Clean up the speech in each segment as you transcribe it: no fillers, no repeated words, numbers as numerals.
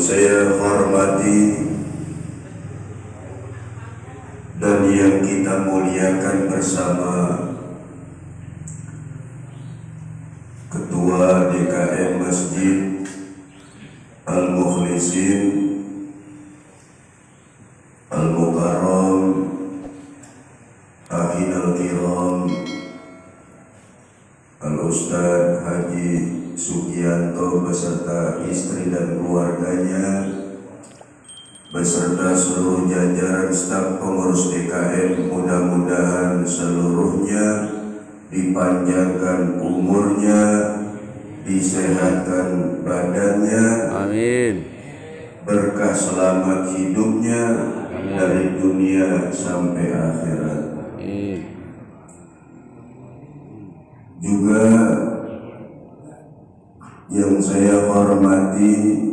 saya hormati dan yang kita muliakan bersama Ketua DKM Masjid Al-Mukhlisin Al-Mukarram Ahinal Kiram Al-Ustadz Haji Sugianto beserta istri dan keluarganya beserta seluruh jajaran staf pengurus DKM, mudah-mudahan seluruhnya dipanjangkan umurnya, disehatkan badannya, amin, berkah selamat hidupnya, amin, dari dunia sampai akhirat. Amin. Juga yang saya hormati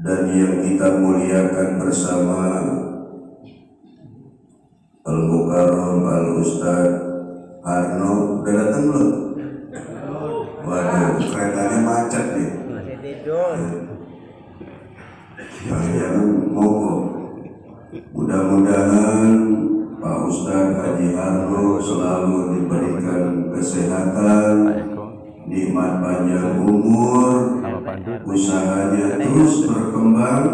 dan yang kita muliakan bersama Al-Mukarram Al-Ustadz Arno, udah datang belum? Waduh, keretanya macet nih. Masih tidur. Jangan mogok. Mudah-mudahan Pak Ustadz Haji Arno selalu diberikan kesehatan, nikmat panjang umur, usahanya terus berkembang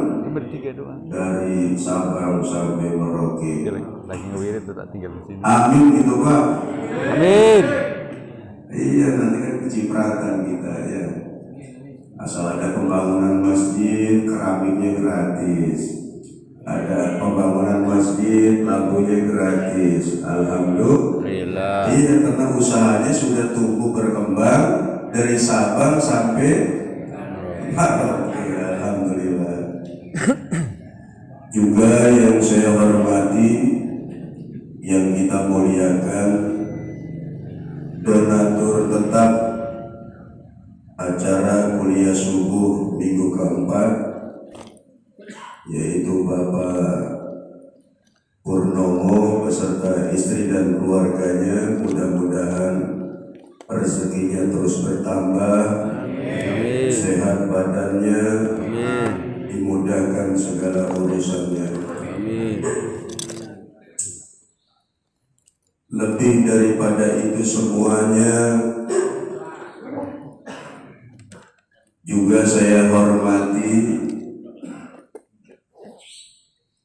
dari Sabang sampai Merauke. Amin itu Pak. Amin. Iya, nanti kan kecipratan kita ya. Asal ada pembangunan masjid, keramiknya gratis. Ada pembangunan masjid, lampunya gratis. Alhamdulillah. Iya, karena usahanya sudah tumbuh berkembang dari Sabang sampai Merauke. Alhamdulillah. Juga yang saya hormati, yang kita muliakan, donatur tetap acara kuliah subuh minggu keempat, yaitu Bapak Purnomo beserta istri dan keluarganya. Mudah-mudahan rezekinya terus bertambah, amin, sehat badannya, amin, dimudahkan segala urusannya, amin. Lebih daripada itu semuanya, juga saya hormati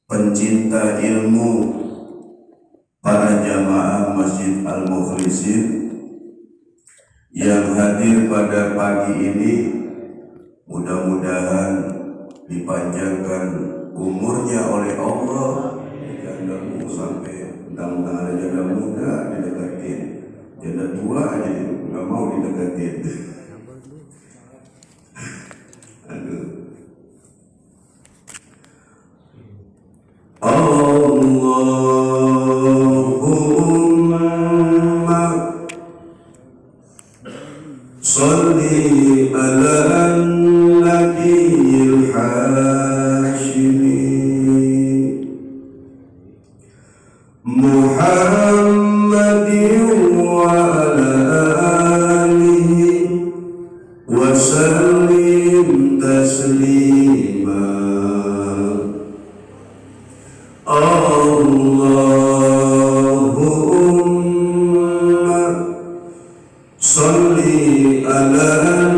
pencinta ilmu, para jamaah Masjid Al-Mukhlisin yang hadir pada pagi ini. Mudah-mudahan dipanjangkan umurnya oleh Allah, jangan sampai tentang ada janda muda dideketin, janda tua aja nggak mau dideketin. Aduh. Allahumma sholli ala nabiyil hashimi Muhammadin wa ala alihi wa sallim taslima. Allahumma sholli ala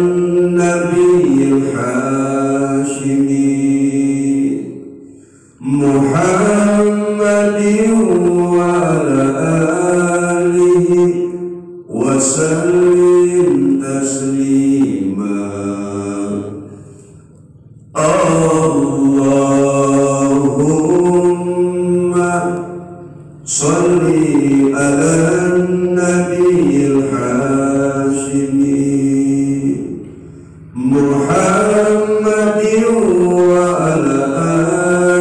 nabiyil hashimi Muhammadin wa ala alihi wa sallim taslima. Allahumma sholli ala nabiyil hashimi Muhammadin wa ala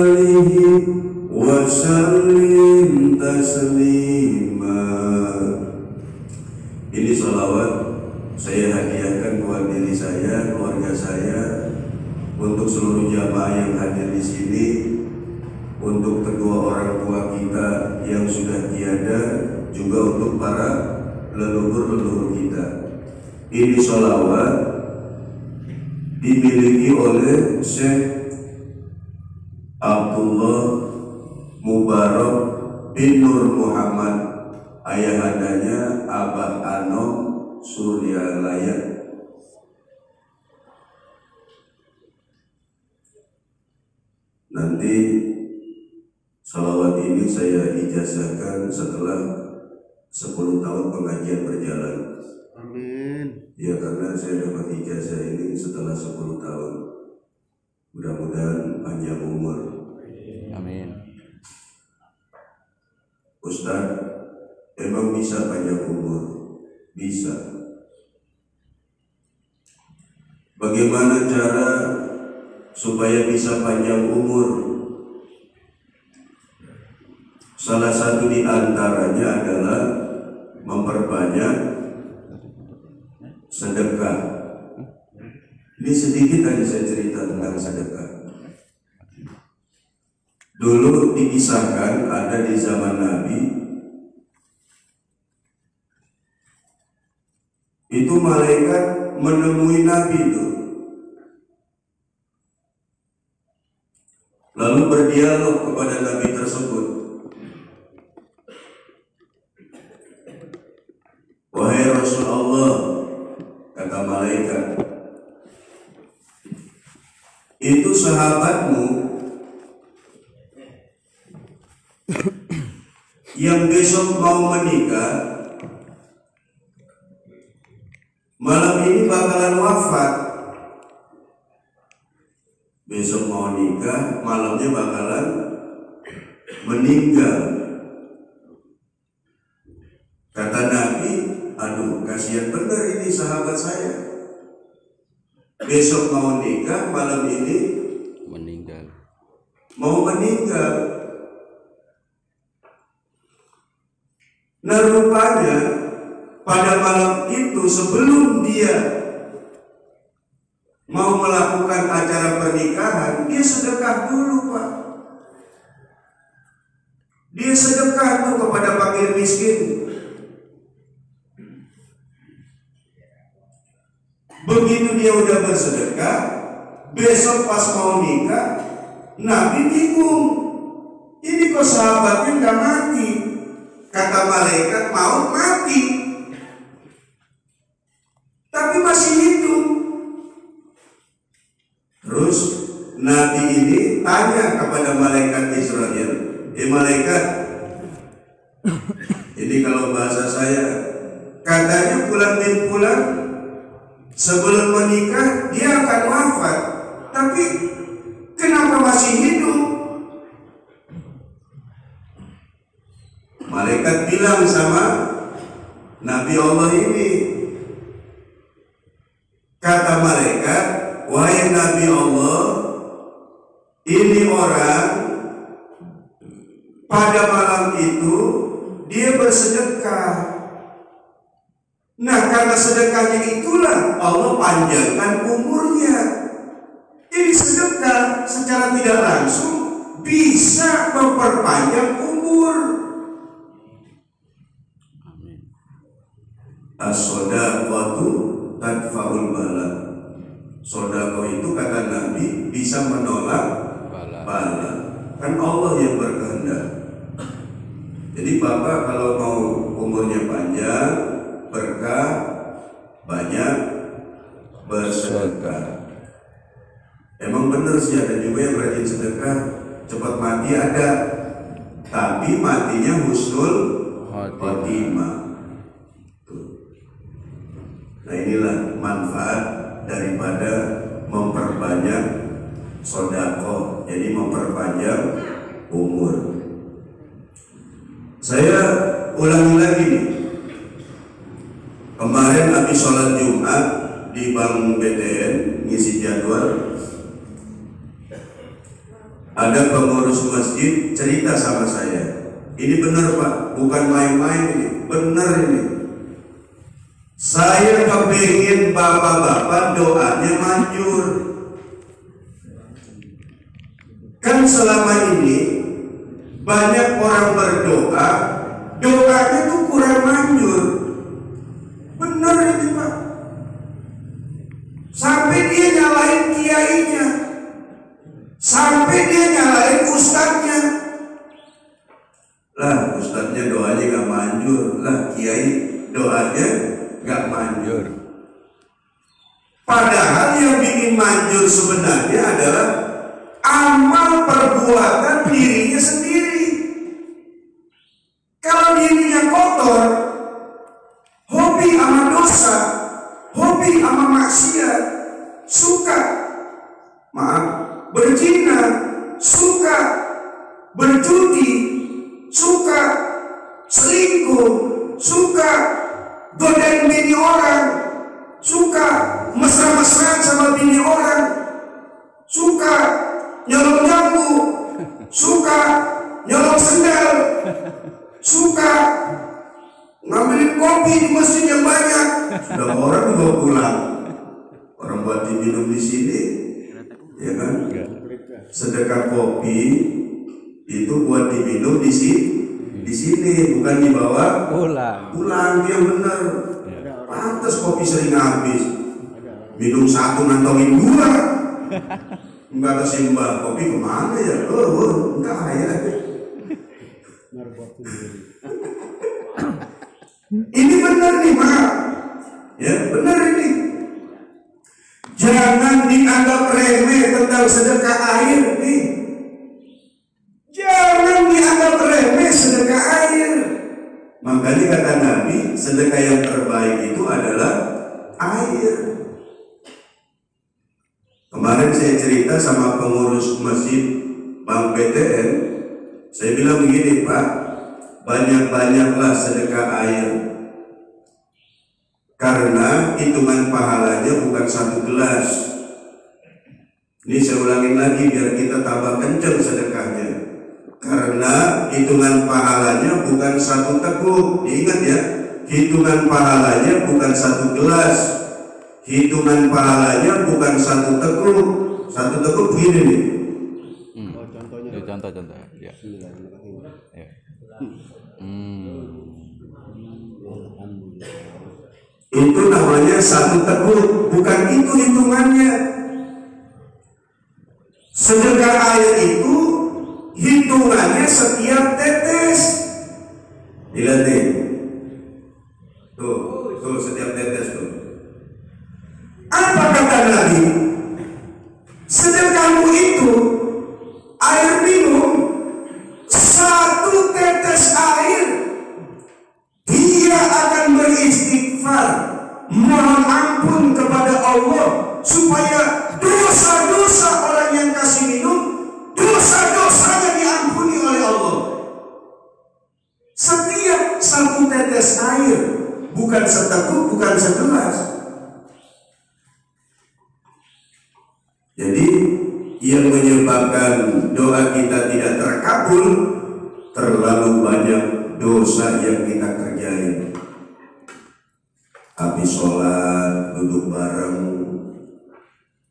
alihi wa sallim taslima. Ini sholawat saya hadiahkan buat diri saya, keluarga saya, untuk seluruh jamaah yang hadir di sini, untuk kedua orang tua kita yang sudah tiada, juga untuk para leluhur-leluhur kita. Ini sholawat dimiliki oleh Syekh Abdullah Mubarak bin Nur Muhammad, ayahandanya Abah Anom Suryalaya. Nanti salawat ini saya ijazahkan setelah 10 tahun pengajian berjalan. Amin. Ya, karena saya dapat ijazah ini setelah 10 tahun. Mudah-mudahan panjang umur. Amin. Ustaz, emang bisa panjang umur? Bisa. Bagaimana cara supaya bisa panjang umur? Salah satu di antaranya adalah memperbanyak sedekah. Ini sedikit tadi saya cerita tentang sedekah. Dulu dikisahkan ada di zaman Nabi, itu malaikat menemui Nabi itu, lalu berdialog kepada Nabi tersebut. Wahai Rasulullah, kata malaikat, itu sahabatmu yang besok mau menikah, malam ini bakalan wafat. Besok mau nikah, malamnya bakalan meninggal. Kata Nabi, aduh kasihan benar ini sahabat saya. Besok mau nikah, malam ini mau meninggal. Nah rupanya pada malam itu sebelum dia mau melakukan acara pernikahan, dia sedekah dulu, Pak. Dia sedekah tuh kepada fakir miskin. Begitu dia udah bersedekah, besok pas mau nikah, Nabi bingung. Ini kok sahabatnya nggak mati? Kata malaikat, maut mati, tapi masih hidup. Terus Nabi ini tanya kepada malaikat Israel, malaikat, ini kalau bahasa saya, katanya fulan bin fulan sebelum menikah dia akan wafat, tapi kenapa masih hidup? Malaikat bilang sama Nabi Allah ini, kata malaikat, wahai Nabi Allah, ini orang pada malam itu dia bersedekah. Nah karena sedekahnya itulah Allah panjangkan umurnya. Jadi sedekah secara tidak langsung bisa memperpanjang umur. As-sodaqatu tadfa'ul bala. Sodaqah itu kata Nabi bisa menolak bala. Kan Allah yang berkehendak. Jadi Bapak kalau mau umurnya panjang, berkah, banyak bersedekah. Emang bener sih ada juga yang rajin sedekah, cepat mati ada, tapi matinya husnul khotimah. Nah inilah manfaat daripada memperbanyak sedekah, jadi memperpanjang umur. Saya ulangi lagi nih. Kemarin habis sholat Jumat di Bank BTN ngisi jadwal, ada pengurus masjid cerita sama saya, ini benar Pak, bukan main-main ini, benar ini. Saya kepingin bapak-bapak doanya manjur. Kan selama ini banyak orang berdoa, doanya tuh kurang manjur. Benar ini Pak. Sampai dia nyalain sampai dia nyalain ustadznya. Lah ustadznya doanya gak manjur, lah kiai doanya gak manjur. Padahal yang bikin manjur sebenarnya adalah amal perbuatan dirinya sendiri. Kalau dirinya kotor, hobi sama dosa, hobi sama maksiat, suka berzina, suka berjudi, suka selingkuh, suka godain bini orang, suka mesra-mesraan sama bini orang, suka nyolong jambu, suka nyolong sendal, suka ngambilin kopi di masjid yang banyak. Sudah orang juga pulang, orang buat diminum di sini, ya kan? Sedekah kopi itu buat diminum di sini, bukan dibawa pulang. Dia benar. Pantas kopi sering habis, minum satu ngantongin dua. Enggak tersimbah, kopi kemana ya? Enggak ya. Ini benar nih, Mak. Ya, benar ini. Jangan dianggap remeh tentang sedekah air nih. Jangan dianggap remeh sedekah air. Makanya kata Nabi, sedekah yang terbaik itu adalah air. Kemarin saya cerita sama pengurus masjid Bank BTN, saya bilang begini, Pak, banyak-banyaklah sedekah air, karena hitungan pahalanya bukan satu gelas. Ini saya ulangin lagi biar kita tambah kenceng sedekahnya, karena hitungan pahalanya bukan satu teguk. Diingat ya, hitungan pahalanya bukan satu gelas, hitungan pahalanya bukan satu teguk. Satu teguk begini nih. Contoh ya. Ya. Itu namanya satu teguk, bukan itu hitungannya. Sedekah air itu hitungannya setiap tetes. Lihat nih, tuh setiap tetes tuh. Apa kata Nabi? Sedekahmu itu air minum, satu tetes air, dia akan beristighfar, mohon ampun kepada Allah, supaya dosa-dosa orang yang kasih minum, dosa-dosanya diampuni oleh Allah. Setiap satu tetes air, bukan seteguk, bukan segelas. Jadi yang menyebabkan doa kita tidak terkabul, terlalu banyak dosa yang kita kerjain. Habis sholat duduk bareng,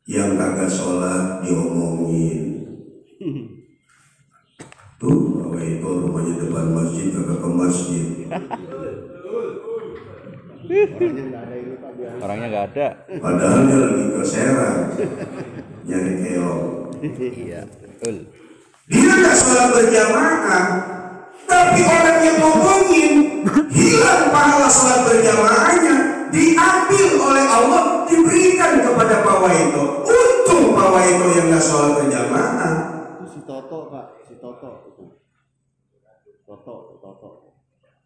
yang kagak sholat diomongin. Tuh, bahwa itu rumahnya depan masjid, kagak ke masjid. Orangnya nggak ada. Padahal dia lagi ke Serang nyari keong. Iya, betul. Dia nggak sholat berjamaah, tapi orang yang ngomongin hilang pahala sholat berjamaahnya, diambil oleh Allah, diberikan kepada Pak Waito. Untung Pak Waito yang nggak sholat berjamaah. Itu si Toto, Pak, si Toto.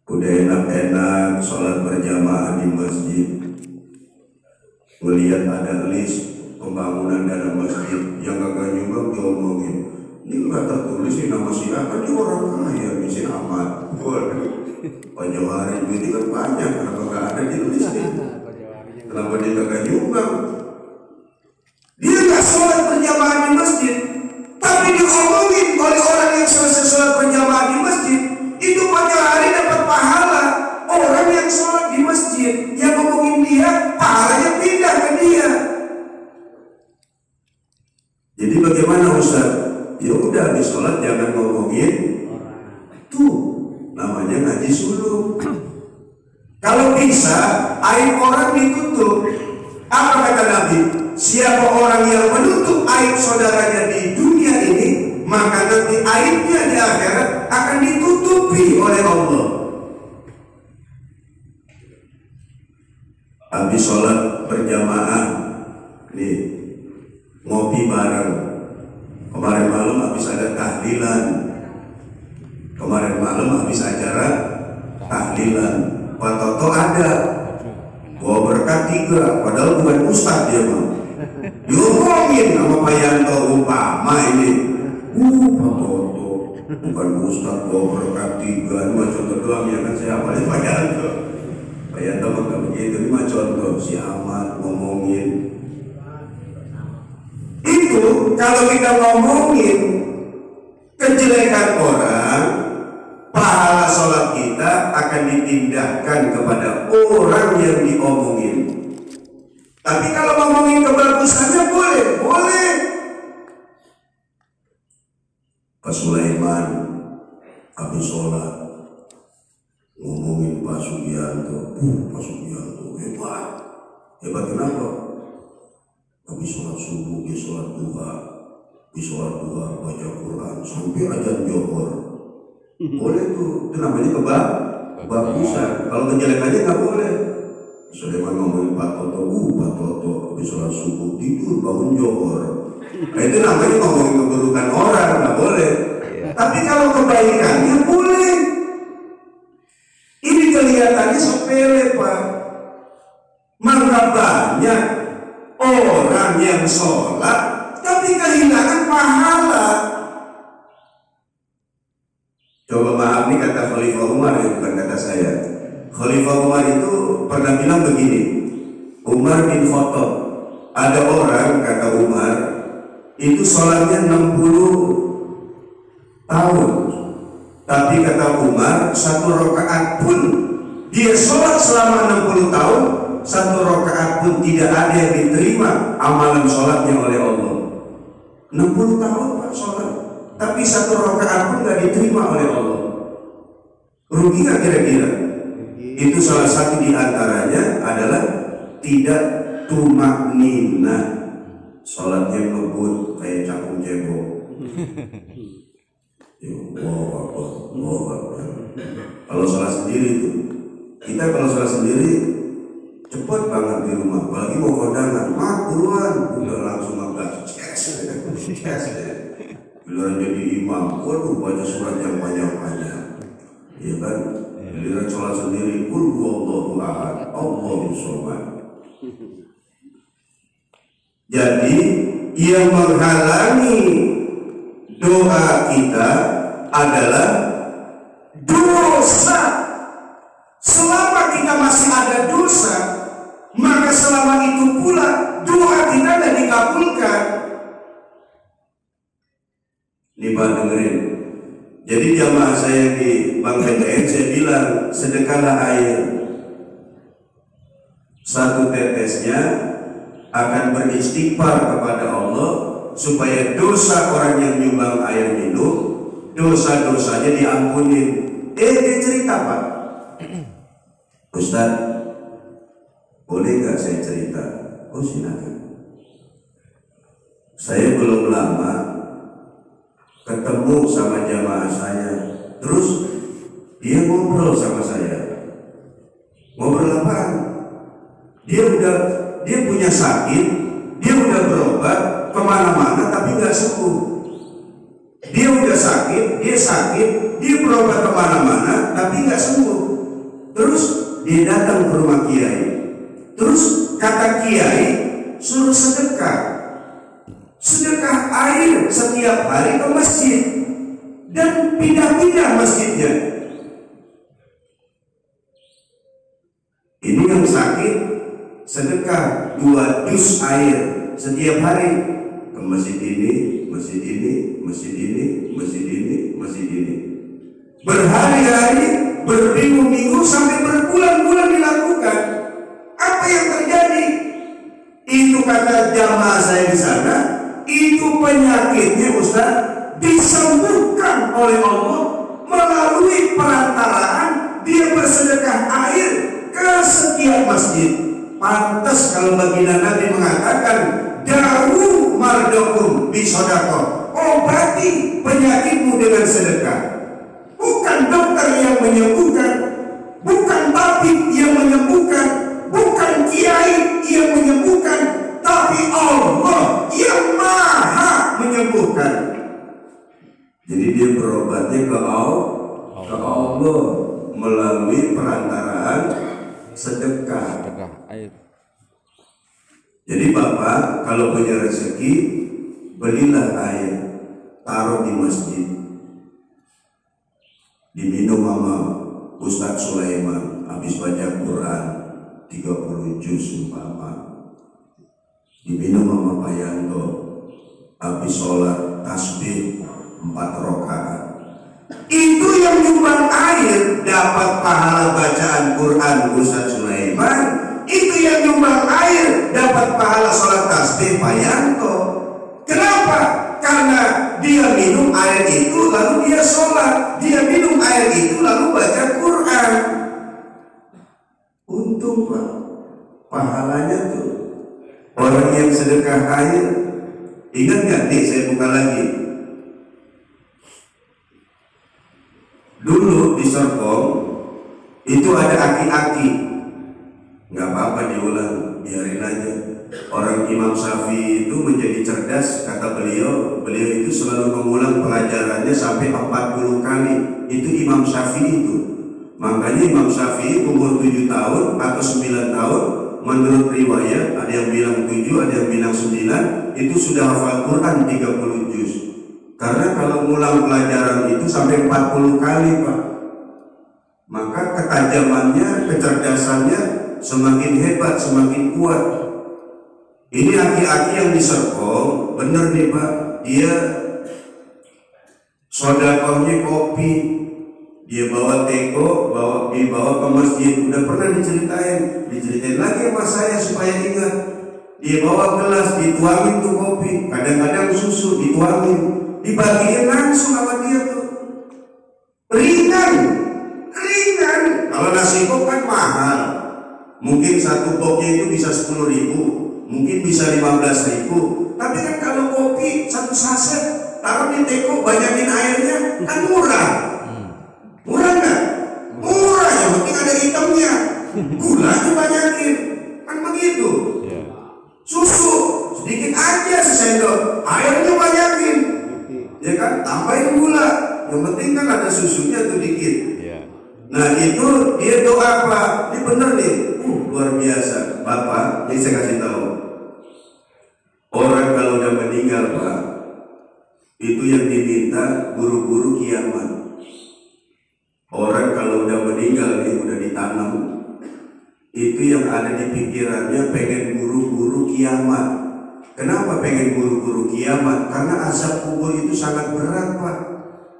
Udah enak-enak sholat berjamaah di masjid, melihat ada list pembangunan dana masjid yang gak nyumbang, diomongin. Ini nggak tertulis ini nama siapa, dia orang kaya, misi amat. Waduh, Pak Johari duitnya kan banyak, kenapa nggak ada di listnya? Kenapa dia gak nyumbang? Dia nggak sholat berjamaah di masjid, tapi diomongin oleh orang yang selesai sholat berjamaah di masjid. Itu Pak Johari dapat pahala. Orang yang sholat di masjid, yang ngomongin dia, pahalanya pindah ke dia. Jadi bagaimana Ustaz? Ya udah, habis sholat jangan ngomongin tuh, namanya ngaji suluk. Kalau bisa aib orang ditutup. Apa kata nanti aibnya di akhirat akan ditutupi oleh Allah. Habis sholat berjamaah nih, ngopi bareng. Kemarin malam habis ada tahlilan, kemarin malam habis acara tahlilan. Pak Toto ada bawa berkat 3, padahal bukan ustaz dia mah. Diomongin sama Pak Yanto umpama ini, Pak Toto bukan ustaz bawa berkat 3, ini mah contoh doang ya kan, saya apalagi Pak Yanto. Pak Yanto mah gak begitu, ini mah contoh. Si Ahmad ngomongin itu. Kalau kita ngomongin kejelekan orang, pahala sholat kita akan dipindahkan kepada orang yang diomongin. Tapi kalau ngomongin kebagusannya boleh, boleh. Pak Sulaiman habis sholat ngomongin Pak Sugianto, Pak Sugianto hebat. Hebat kenapa? Habis sholat subuh, dia sholat duha, baca Quran sampai azan Johor. Boleh tuh, itu namanya kebagusan. Kalau kejelekannya nggak boleh. Sulaiman ngomongin Pak Toto, Pak Toto habis sholat subuh tidur bangun Johor. Nah itu namanya ngomongin keburukan orang, nggak boleh. Tapi kalau kebaikannya boleh. Ini kelihatannya sepele Pak. Maka banyak orang yang sholat tapi kehilangan pahala. Coba maaf nih kata Khalifah Umar, ya bukan kata saya. Khalifah Umar itu pernah bilang begini, Umar bin Khattab, ada orang kata Umar itu sholatnya 60 tahun, tapi kata Umar 1 rakaat pun dia sholat selama 60 tahun, 1 rakaat pun tidak ada yang diterima amalan sholatnya oleh Allah. 60 tahun Pak sholat, tapi 1 rakaat pun gak diterima oleh Allah. Rugi gak kira-kira? Itu salah satu di antaranya adalah tidak tumaknina, sholatnya ngebut kayak cakung cebok. Kalau sholat sendiri itu, kita kalau sholat sendiri cepat banget di rumah, apalagi mau kondangan, buruan, udah langsung ngablas, giliran jadi imam, waduh baca surat yang banyak-banyak, ya kan? Giliran sholat sendiri, qul huwallahu ahad, Allahus somad. Jadi yang menghalangi doa kita adalah dosa. Selama kita masih ada dosa, maka selama itu pula doa kita tidak dikabulkan. Nih Pak dengerin. Jadi jamaah saya di Bank BTN, saya bilang sedekahlah air. 1 tetesnya akan beristighfar kepada Allah supaya dosa orang yang nyumbang air minum, dosa-dosanya diampunin. Dia cerita Pak, Ustaz, boleh gak saya cerita? Oh silakan. Saya belum lama ketemu sama jamaah saya, terus dia ngobrol sama saya. Ngobrol apaan? Dia punya sakit, dia udah berobat kemana-mana tapi nggak sembuh. Dia udah sakit, dia berobat kemana-mana tapi nggak sembuh. Terus dia datang ke rumah kiai. Terus kata kiai suruh sedekah air setiap hari ke masjid dan pindah-pindah masjidnya. Ini yang sakit sedekah 2 dus air setiap hari ke masjid ini, masjid ini, masjid ini, masjid ini, masjid ini. Berhari-hari, berminggu-minggu sampai berbulan-bulan dilakukan. Apa yang terjadi? Itu kata jamaah saya di sana, itu penyakitnya Ustaz disembuhkan oleh Allah melalui perantaraan dia bersedekah air ke setiap masjid. Pantas kalau baginda Nabi mengatakan dawu mardokum bisodako, obati penyakit sakitmu dengan sedekah. Bukan dokter yang menyembuhkan, bukan tabib yang menyembuhkan, bukan kiai yang menyembuhkan, tapi Allah yang maha menyembuhkan. Jadi dia berobatnya ke Allah melalui perantaraan sedekah. Jadi Bapak kalau punya rezeki, belilah air, taruh di masjid, diminum sama Ustadz Sulaiman habis baca Quran 30 juz umpama, diminum sama Pak Yanto habis sholat tasbih 4 rakaat. Itu yang nyumbang air dapat pahala bacaan Quran Ustadz Sulaiman. Itu yang nyumbang air dapat pahala sholat tasbih Pak Yanto. Kenapa? Karena dia minum air itu lalu dia sholat, dia minum air itu lalu baca Quran. Untung Pak, pahalanya tuh orang yang sedekah air. Ingat nggak nih, saya buka lagi. Dulu di Serpong itu ada aki-aki, nggak apa-apa diulang, biarin aja. Orang Imam Syafi'i itu menjadi cerdas, kata beliau itu selalu mengulang pelajarannya sampai 40 kali. Itu Imam Syafi'i itu. Makanya Imam Syafi'i umur 7 tahun atau 9 tahun, menurut riwayat ada yang bilang 7, ada yang bilang 9, itu sudah hafal Quran 30 juz. Karena kalau ngulang pelajaran itu sampai 40 kali Pak, maka ketajamannya, kecerdasannya semakin hebat, semakin kuat. Ini aki-aki yang di Serpong, bener nih Pak, dia sodakohnya kopi, dia bawa teko, dibawa ke masjid. Udah pernah diceritain lagi sama saya supaya ingat. Dia bawa gelas, dituangin tuh kopi, kadang-kadang susu dituangin, dibagiin langsung sama dia tuh. Ringan. Kalau nasi kok kan mahal, mungkin satu koknya itu bisa 10.000, mungkin bisa 15.000. Tapi kan kalau kopi satu saset taruh di teko, banyakin airnya, kan murah. Murah nggak? Murah, yang penting ada hitamnya. Gulanya banyakin, kan begitu. Susu sedikit aja sesendok, airnya banyakin, ya kan? Tambahin gula, yang penting kan ada susunya tuh dikit. Nah itu dia doa apa? Ini bener nih, luar biasa Bapak. Ini saya kasih tahu, orang kalau udah meninggal Pak, itu yang diminta buru-buru kiamat. Orang kalau udah meninggal nih, udah ditanam, itu yang ada di pikirannya pengen buru-buru kiamat. Kenapa pengen buru-buru kiamat? Karena azab kubur itu sangat berat Pak.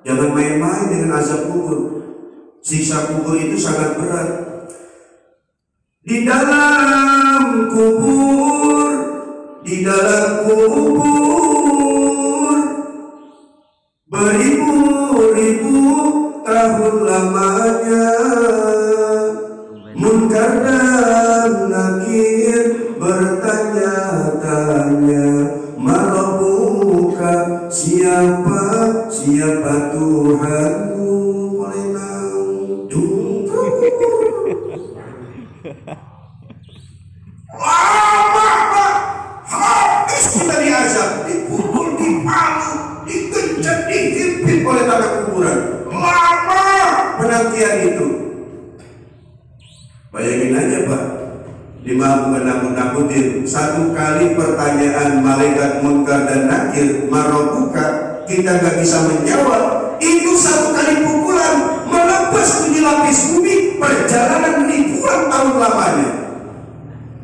Jangan main-main dengan azab kubur. Siksa kubur itu sangat berat. Di dalam kubur beribu-ribu tahun lamanya, Munkar dan Nakir bertanya-tanya, Marabuka, siapa Tuhanmu? Lama Pak, habis kita diazab, dipukul, dipalu, dikencet, dihimpit oleh tanah kuburan. Lama penantian itu. Bayangin aja Pak, bukan nakut-nakutin. Satu kali pertanyaan malaikat Munkar dan Nakir, Marabuka, kita nggak bisa menjawab. Itu satu kali pukulan melepas 7 lapis bumi, perjalanan ribuan tahun lamanya.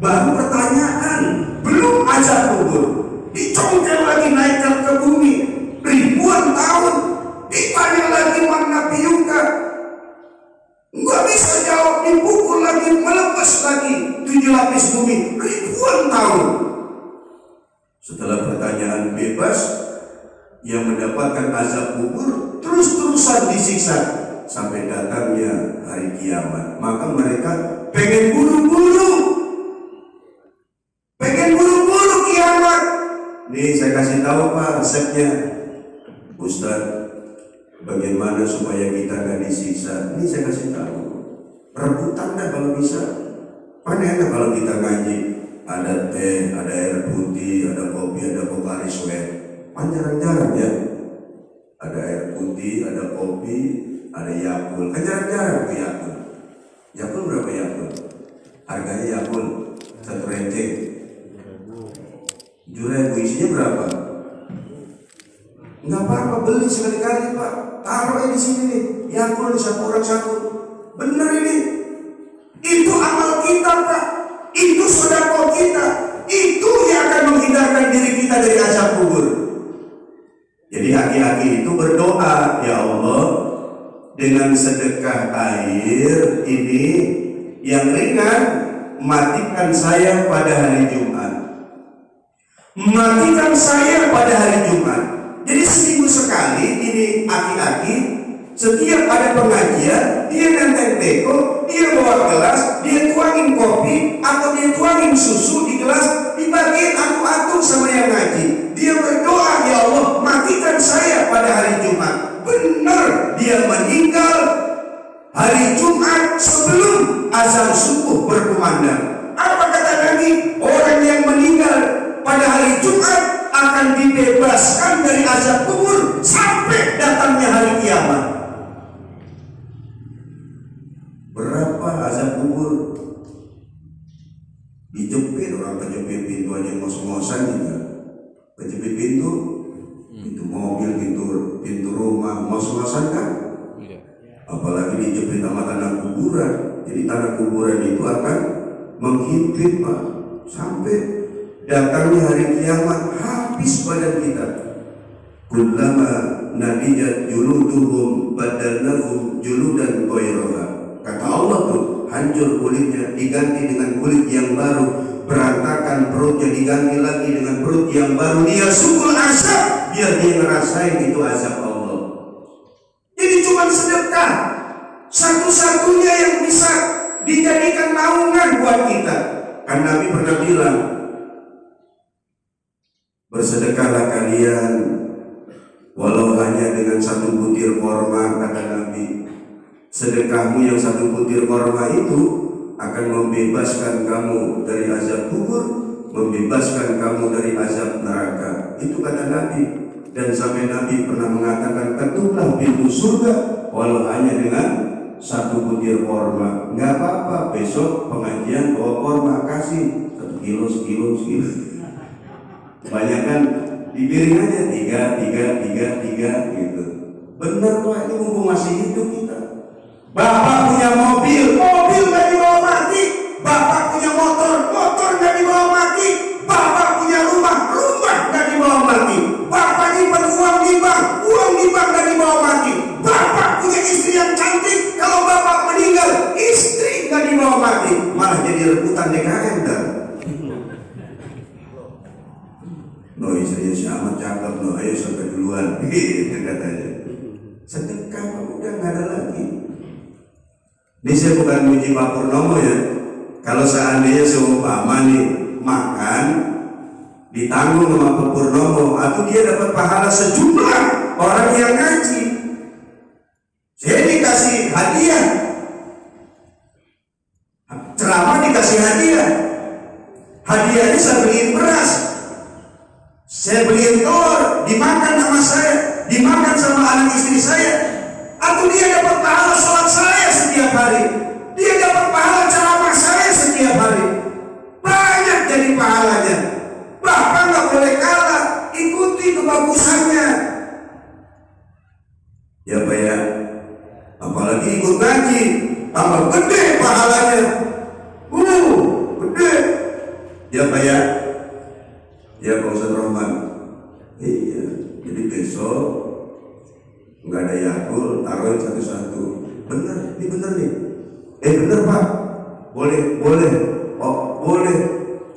Baru pertanyaan, belum azab kubur, dicongkel lagi naikkan ke bumi ribuan tahun, ditanya lagi mana piuka, nggak bisa jawab, dipukul lagi, melepas lagi 7 lapis bumi ribuan tahun. Setelah pertanyaan bebas, yang mendapatkan azab kubur terus-terusan disiksa sampai datangnya hari kiamat. Maka mereka pengen buru-buru kiamat. Nih saya kasih tahu Pak resepnya, Ustaz. bagaimana supaya kita gak disiksa. Ini saya kasih tahu, rebutan dah kalau bisa. Mana enak kalau kita ngaji, ada teh, ada air putih, ada kopi, ada Pocari Sweat. Kan jarang-jarang ya, ada air putih, ada kopi, ada Yakult. Kan jarang-jarang tuh Yakult. Yakult berapa Yakult? Harganya Yakult 1 receh 7.000, isinya berapa? Nggak apa-apa, beli sekali-kali Pak. Taruh di sini nih, Yakult satu orang satu. Bener ini. Itu amal kita Pak. Itu sedekah kita. Itu yang akan menghindarkan diri kita dari azab kubur. Jadi aki-aki itu berdoa, ya Allah, dengan sedekah air ini yang ringan, matikan saya pada hari Jumat. Matikan saya pada hari Jumat. Jadi seminggu sekali ini aki-aki, setiap ada pengajian, dia nenteng teko, dia bawa gelas, dia tuangin kopi atau dia tuangin susu di gelas, dibagiin atu-atu sama yang ngaji. Dia berdoa, ya Allah, matikan saya pada hari Jumat. Benar, dia meninggal hari Jumat sebelum azan subuh berkumandang. Apa kata Nabi? Orang yang meninggal pada hari Jumat akan dibebaskan dari azab kubur sampai datangnya hari kiamat. Berapa azab kubur? Dijepit, orang kejepit pintu aja ngos-ngosan juga. Kejepit pintu mobil, pintu rumah, ngos-ngosan kan? Apalagi dijepit sama tanah kuburan. Jadi tanah kuburan itu akan menghimpit Pak, sampai datangnya hari kiamat, habis badan kita. Kullama nadijat juluduhum badalnahum juludan ghairaha. Kata Allah tuh, hancur kulitnya diganti dengan kulit yang baru, berantakan perutnya diganti lagi dengan perut yang baru. Dia sukul azab biar dia ngerasain itu azab Allah. Jadi cuma sedekah satu-satunya yang bisa dijadikan naungan buat kita. Kan Nabi pernah bilang, bersedekahlah kalian walau hanya dengan 1 butir korma, kata Nabi. Sedekahmu yang 1 butir korma itu akan membebaskan kamu dari azab kubur, membebaskan kamu dari azab neraka. Itu kata Nabi. Dan sampai Nabi pernah mengatakan, ketuklah pintu surga walau hanya dengan 1 butir korma. Nggak apa-apa, besok pengajian bawa korma, kasih 1 kilo, sekilo. Kebanyakan di piring aja 3 gitu. Bener Pak, ini mumpung masih hidup kita. Bapak punya mobil nggak dibawa mati. Bapak punya motor nggak dibawa mati. Bapak punya rumah nggak dibawa mati. Bapak nyimpan uang di bank nggak dibawa mati. Bapak punya istri yang cantik, kalau bapak meninggal, istri nggak dibawa mati. Malah jadi rebutan DKM dan. No, istrinya si amat cakep, no, ayo sampai duluan, gitu katanya. Sedekah udah nggak ada lagi. Ini saya bukan muji Pak Purnomo ya. Kalau seandainya seumpama nih makan ditanggung sama Pak Purnomo, atau dia dapat pahala sejumlah orang yang ngaji, saya dikasih hadiah, ceramah dikasih hadiah, hadiahnya saya beliin beras, saya beliin telur, dimakan sama saya, dimakan sama anak istri saya. Atau dia dapat pahala sholat saya setiap hari, dia dapat pahala ceramah saya setiap hari. Banyak jadi pahalanya. Bapak nggak boleh kalah, ikuti kebagusannya. Ya Pak ya, apalagi ikut ngaji, tambah gede pahalanya. Gede. Ya Pak ya, ya Pak Ustadz Rahman. Iya, jadi besok nggak ada Yakult, taruhin satu-satu. Bener, ini bener nih. Bener Pak, boleh. Oh boleh,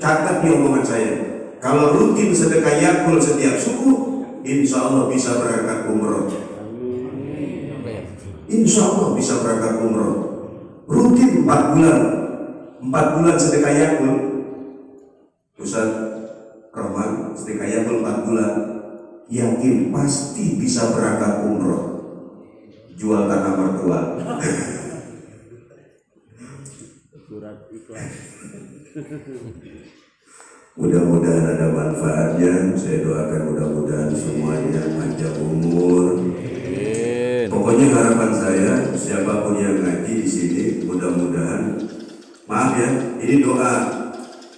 catat nih omongan saya. Kalau rutin sedekah Yakult setiap subuh, insya Allah bisa berangkat umroh. Insya Allah bisa berangkat umroh. Rutin 4 bulan sedekah Yakult. Ustaz Rahman sedekah Yakult 4 bulan, yakin pasti bisa berangkat umroh. Mudah-mudahan ada manfaatnya. Saya doakan mudah-mudahan semuanya panjang umur. Pokoknya harapan saya, siapapun yang ngaji di sini, mudah-mudahan, maaf ya, ini doa.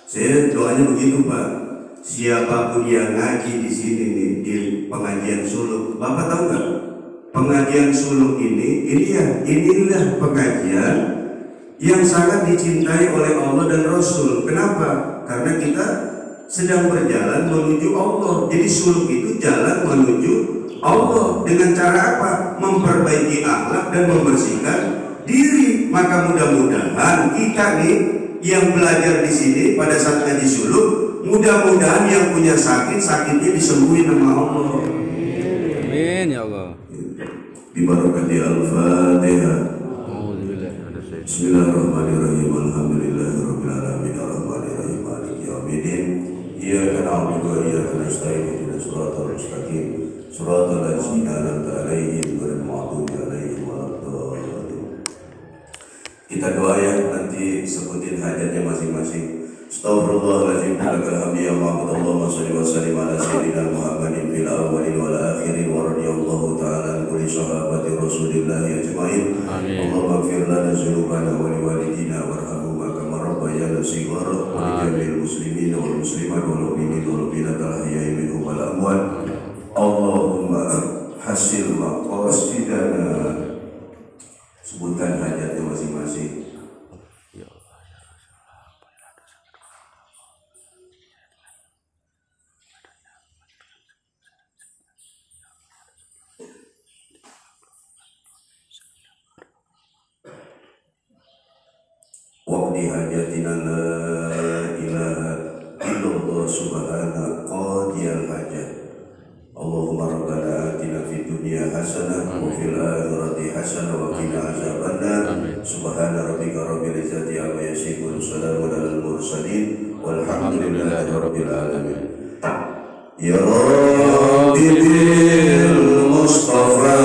Saya doanya begitu Pak. Siapapun yang ngaji di sini nih, di pengajian suluk, Bapak tahu nggak? Pengajian suluk inilah pengajian yang sangat dicintai oleh Allah dan Rasul. Kenapa? Karena kita sedang berjalan menuju Allah. Jadi suluk itu jalan menuju Allah. Dengan cara apa? Memperbaiki akhlak dan membersihkan diri. Maka mudah-mudahan kita nih yang belajar di sini pada saat ngaji suluk, mudah-mudahan yang punya sakit, sakitnya disembuhin sama Allah. Amin ya Allah. Bibarakati Al-Fatihah. Bismillahirrahmanirrahim. Alhamdulillahirabbil alamin arrahmanirrahim maliki yaumiddin. Iyyaka na'budu wa iyyaka nasta'in ihdinas siratal mustaqim siratal ladzina an'amta 'alaihim ghairil maghdubi 'alaihim waladdallin. Kita doa ya, nanti sebutin hajatnya masing-masing. Astaghfirullahaladzim. Lakal hamdi ya ma'bud. Allahumma shalli wa sallim ala sayyidina Muhammadin fil awwalin wal akhirin wa radiyallahu ta'ala an kulli sahabati Rasulillah ajma'in. Allahumma ighfir lana dzunubana wa liwalidina warhamhuma kama rabbayana shighara wa li jami'il muslimin wal muslimat wal mu'minin wal mu'minat al-ahya'i minhum wal amwat. Allahumma hasil maqasidana. Sebutkan hajatnya masing-masing. Waqdi hajatina la ilaha illallah subhana qadiyal hajat. Allahumma rabbana atina fid dunya hasanah wa fil akhirati hasanah wa qina azabannar. Subhana rabbika rabbil izzati amma yasifun, salamun alal mursalin walhamdulillahi rabbil alamin. Ya Rabbi bil Mustafa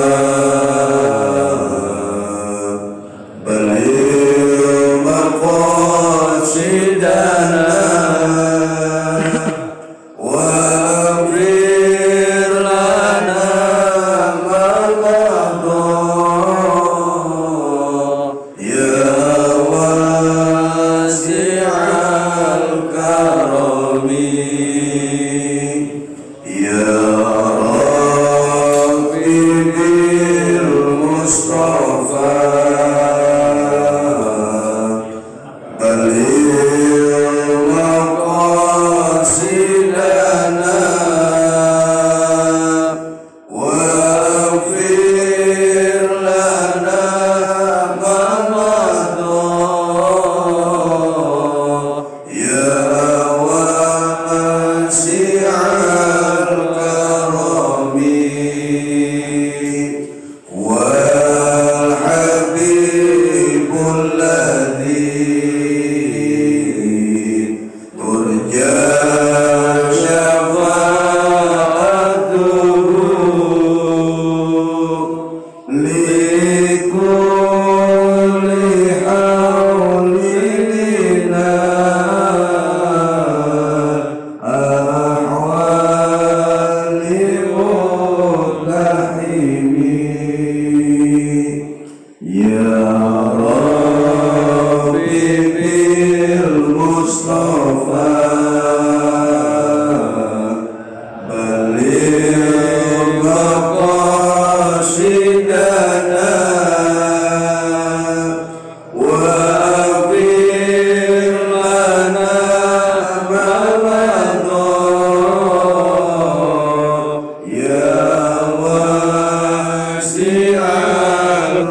wasi'al